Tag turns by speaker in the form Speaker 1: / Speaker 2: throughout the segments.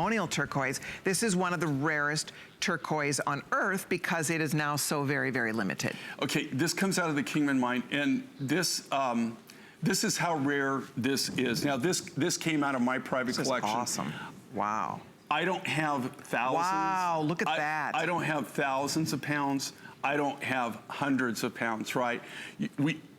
Speaker 1: Ceremonial turquoise. This is one of the rarest turquoise on earth because it is now so very, very limited.
Speaker 2: Okay, this comes out of the Kingman mine, and this this is how rare this is. Now, this came out of my private collection.
Speaker 1: This is awesome. Wow.
Speaker 2: I don't have thousands.
Speaker 1: Wow, look at that.
Speaker 2: I don't have thousands of pounds. I don't have hundreds of pounds, right?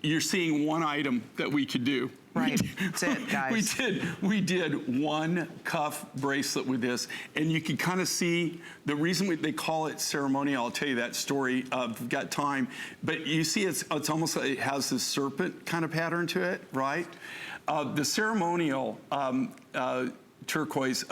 Speaker 2: You're seeing one item that we could do.
Speaker 1: Right, that's it, guys.
Speaker 2: We did one cuff bracelet with this, and you can kind of see the reason they call it ceremonial. I'll tell you that story. I've got time, but you see, it's almost like it has this serpent kind of pattern to it, right? The ceremonial turquoise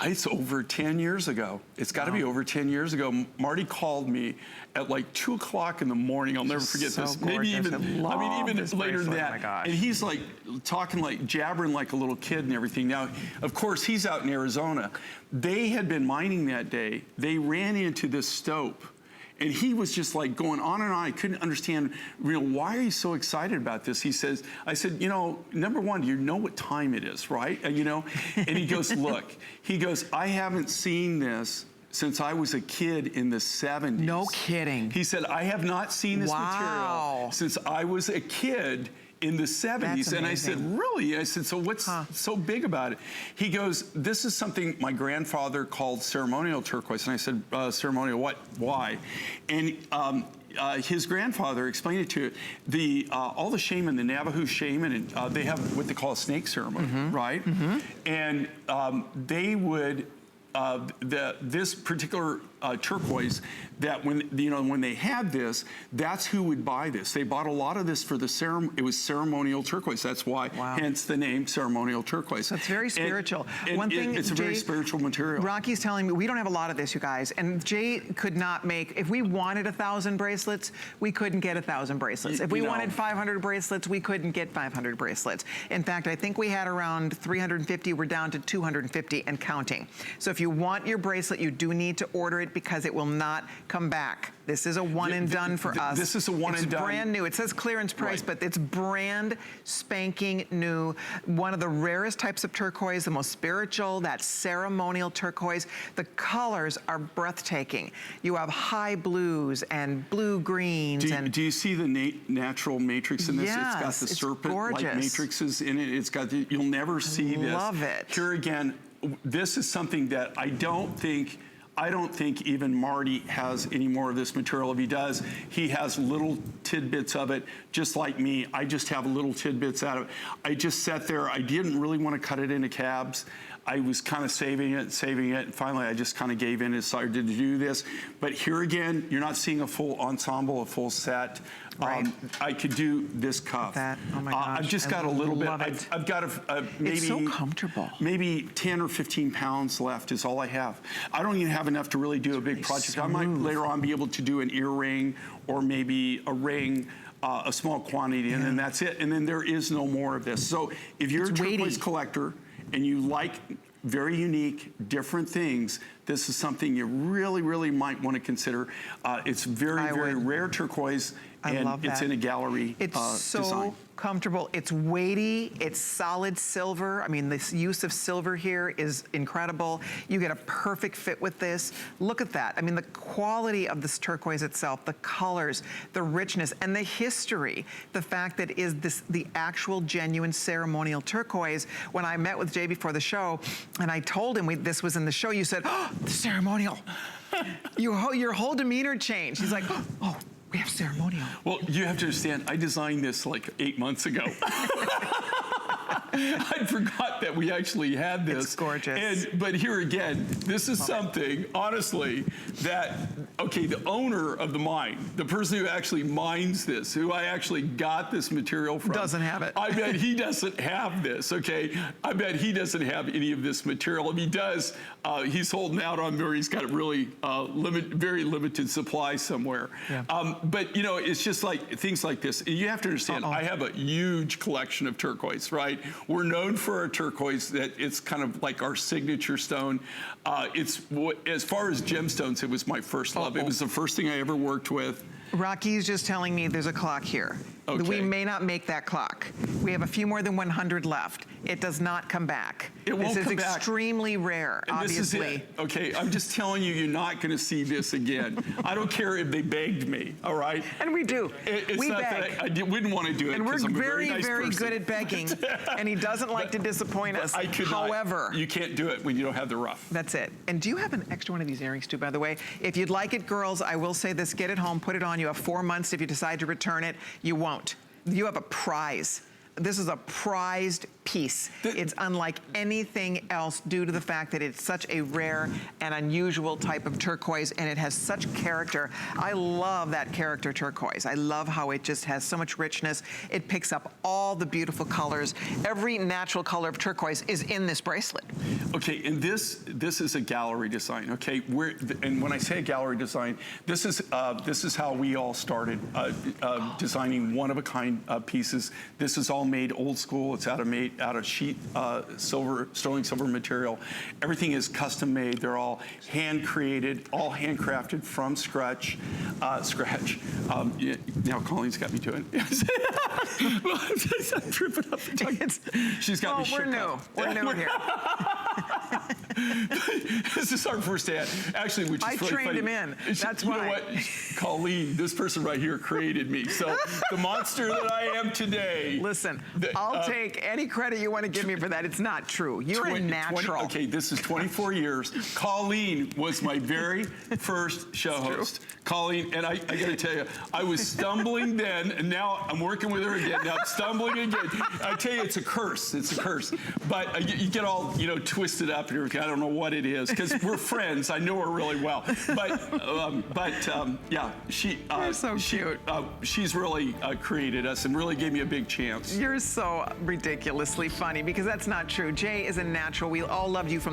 Speaker 2: it's over 10 years ago. It's got to be over 10 years ago. Marty called me at like 2 o'clock in the morning. I'll never forget this. Maybe even, even later than that. Oh my gosh. And he's like talking, like jabbering like a little kid and everything. Now, of course, he's out in Arizona. They had been mining that day. They ran into this stope. And he was just like going on and on. I couldn't understand, why are you so excited about this? He says, I said, number one, you know what time it is, right? And he goes, look, he goes, I haven't seen this since I was a kid in the 70s.
Speaker 1: No kidding.
Speaker 2: He said, I have not seen this material since I was a kid in the 70s. And I said, really? I said, so what's so big about it? He goes, this is something my grandfather called ceremonial turquoise. And I said, ceremonial what? Why? And his grandfather explained it to all the shaman, the Navajo shaman, and they have what they call a snake ceremony, right? And they would, this particular turquoise, that when they had this, that's who would buy this. They bought a lot of this for the it was ceremonial turquoise. That's why, hence the name ceremonial turquoise.
Speaker 1: So it's very spiritual.
Speaker 2: And one thing, it's a very spiritual material.
Speaker 1: Rocky's telling me we don't have a lot of this, you guys, and Jay could not make. If we wanted 1,000 bracelets, we couldn't get 1,000 bracelets. If we wanted 500 bracelets, we couldn't get 500 bracelets. In fact, I think we had around 350. We're down to 250 and counting. So if you want your bracelet, you do need to order it because it will not come back. This is a one and done for us.
Speaker 2: This is a one and done.
Speaker 1: It's brand new. It says clearance price, but it's brand spanking new. One of the rarest types of turquoise, the most spiritual, that ceremonial turquoise. The colors are breathtaking. You have high blues and blue greens.
Speaker 2: Do you see the natural matrix in this?
Speaker 1: Yes,
Speaker 2: it's got the serpent-like matrices in it. It's got you'll never see this.
Speaker 1: Love it.
Speaker 2: Here again, this is something that I don't think even Marty has any more of this material. If he does, he has little tidbits of it, just like me. I just have little tidbits out of it. I just sat there. I didn't really want to cut it into cabs. I was kind of saving it, and finally I just kind of gave in and decided to do this. But here again, you're not seeing a full ensemble, a full set.
Speaker 1: Right.
Speaker 2: I could do this cuff.
Speaker 1: Oh my gosh.
Speaker 2: I've just got a little bit. I've got maybe
Speaker 1: it's so comfortable.
Speaker 2: Maybe 10 or 15 pounds left is all I have. I don't even have enough to really do a big project. I might later on be able to do an earring or maybe a ring. A small quantity, and then that's it. And then there is no more of this. So if you're a turquoise collector and you like very unique, different things, this is something you really, really might want to consider. It's very, very rare turquoise, and it's in a gallery design.
Speaker 1: Comfortable. It's weighty. It's solid silver. I mean, this use of silver here is incredible. You get a perfect fit with this. Look at that. I mean, the quality of this turquoise itself, the colors, the richness, and the history. The fact that the actual genuine ceremonial turquoise. When I met with Jay before the show, and I told him this was in the show, you said, "Oh, the ceremonial." Your whole demeanor changed. He's like, "Oh. We have ceremonial."
Speaker 2: Well, you have to understand, I designed this like 8 months ago. I forgot that we actually had this.
Speaker 1: It's gorgeous.
Speaker 2: But here again, this is something, honestly, that, okay, the owner of the mine, the person who actually mines this, who I actually got this material from.
Speaker 1: Doesn't have it.
Speaker 2: I bet he doesn't have this, okay? I bet he doesn't have any of this material. If he does, he's holding out on where he's got a really very limited supply somewhere. Yeah. But, it's just like things like this. You have to understand, I have a huge collection of turquoise, right? We're known for our turquoise, that it's kind of like our signature stone. As far as gemstones, it was my first love. It was the first thing I ever worked with.
Speaker 1: Rocky's just telling me there's a clock here.
Speaker 2: Okay.
Speaker 1: We may not make that clock. We have a few more than 100 left. It does not come back.
Speaker 2: It won't
Speaker 1: This
Speaker 2: come
Speaker 1: is
Speaker 2: back.
Speaker 1: extremely rare,
Speaker 2: And
Speaker 1: obviously.
Speaker 2: this is it. Okay, I'm just telling you, you're not going to see this again. I don't care if they begged me, all right?
Speaker 1: And we do.
Speaker 2: It's
Speaker 1: we
Speaker 2: not
Speaker 1: beg.
Speaker 2: that I wouldn't want to do it
Speaker 1: And we're
Speaker 2: because I'm a
Speaker 1: very,
Speaker 2: very nice
Speaker 1: very
Speaker 2: person.
Speaker 1: good at begging, and he doesn't like to disappoint us.
Speaker 2: I could
Speaker 1: However,
Speaker 2: not. You can't do it when you don't have the rough.
Speaker 1: that's it. And do you have an extra one of these earrings too, by the way? If you'd like it, girls, I will say this, get it home, put it on. You have 4 months. If you decide to return it, you won't. You have a prize. This is a prized piece. It's unlike anything else due to the fact that it's such a rare and unusual type of turquoise, and it has such character. I love that character turquoise. I love how it just has so much richness. It picks up all the beautiful colors. Every natural color of turquoise is in this bracelet.
Speaker 2: Okay, and this is a gallery design. Okay, and when I say a gallery design, this is how we all started designing one of a kind pieces. This is all made old school. It's out of sheet sterling silver material. Everything is custom made. They're all hand created, all handcrafted from scratch. Now Colleen's got me doing it. I'm tripping up the tongue. She's got me shook up.
Speaker 1: We're new here.
Speaker 2: This is our first ad. Actually, which is
Speaker 1: I
Speaker 2: really
Speaker 1: trained
Speaker 2: funny.
Speaker 1: him in. That's
Speaker 2: you
Speaker 1: why.
Speaker 2: know what? Colleen, this person right here created me. So the monster that I am today.
Speaker 1: Listen, I'll take any credit you want to give me for that. It's not true. You're a natural.
Speaker 2: Okay, this is 24 years. Colleen was my very first show host. Colleen, and I got to tell you, I was stumbling then, and now I'm working with her again. Now I'm stumbling again. I tell you, it's a curse. It's a curse. But you get all, twisted up and everything. I don't know what it is, because we're friends. I know her really well. Yeah,
Speaker 1: You're so cute.
Speaker 2: She's really created us and really gave me a big chance.
Speaker 1: You're so ridiculously funny, because that's not true. Jay is a natural. We all loved you from the